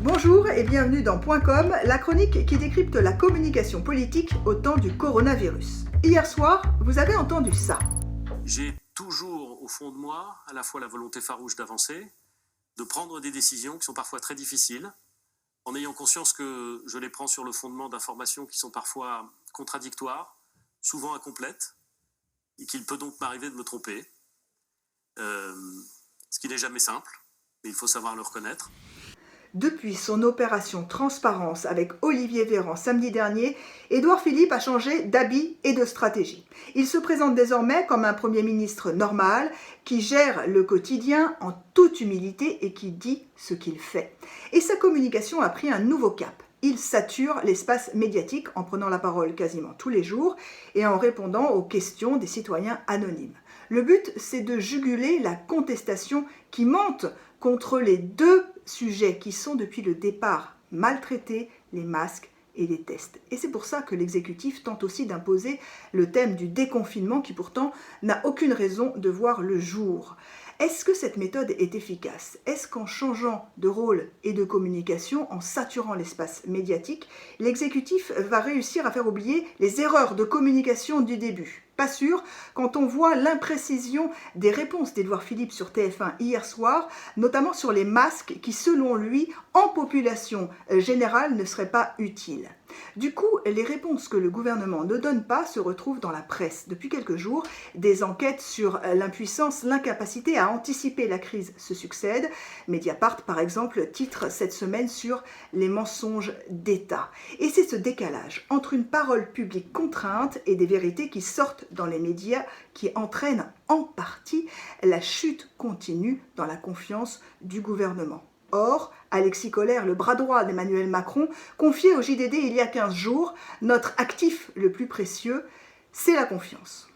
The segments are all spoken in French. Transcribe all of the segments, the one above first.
Bonjour et bienvenue dans Point Com, la chronique qui décrypte la communication politique au temps du coronavirus. Hier soir, vous avez entendu ça. J'ai toujours au fond de moi à la fois la volonté farouche d'avancer, de prendre des décisions qui sont parfois très difficiles, en ayant conscience que je les prends sur le fondement d'informations qui sont parfois contradictoires, souvent incomplètes, et qu'il peut donc m'arriver de me tromper, ce qui n'est jamais simple, mais il faut savoir le reconnaître. Depuis son opération Transparence avec Olivier Véran samedi dernier, Édouard Philippe a changé d'habit et de stratégie. Il se présente désormais comme un Premier ministre normal qui gère le quotidien en toute humilité et qui dit ce qu'il fait. Et sa communication a pris un nouveau cap. Il sature l'espace médiatique en prenant la parole quasiment tous les jours et en répondant aux questions des citoyens anonymes. Le but, c'est de juguler la contestation qui monte contre les deux sujets qui sont depuis le départ maltraités, les masques et les tests. Et c'est pour ça que l'exécutif tente aussi d'imposer le thème du déconfinement qui pourtant n'a aucune raison de voir le jour. Est-ce que cette méthode est efficace? Est-ce qu'en changeant de rôle et de communication, en saturant l'espace médiatique, l'exécutif va réussir à faire oublier les erreurs de communication du début? Pas sûr, quand on voit l'imprécision des réponses d'Édouard Philippe sur TF1 hier soir, notamment sur les masques qui, selon lui, en population générale, ne seraient pas utiles. Du coup, les réponses que le gouvernement ne donne pas se retrouvent dans la presse. Depuis quelques jours, des enquêtes sur l'impuissance, l'incapacité à anticiper la crise se succèdent. Mediapart, par exemple, titre cette semaine sur les mensonges d'État. Et c'est ce décalage entre une parole publique contrainte et des vérités qui sortent dans les médias qui entraîne en partie la chute continue dans la confiance du gouvernement. Or, Alexis Kohler, le bras droit d'Emmanuel Macron, confiait au JDD il y a 15 jours « Notre actif le plus précieux, c'est la confiance ».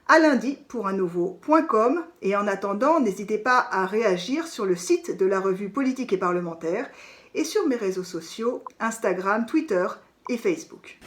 À lundi pour un nouveau Point Com, et en attendant, n'hésitez pas à réagir sur le site de la revue Politique et Parlementaire et sur mes réseaux sociaux, Instagram, Twitter et Facebook.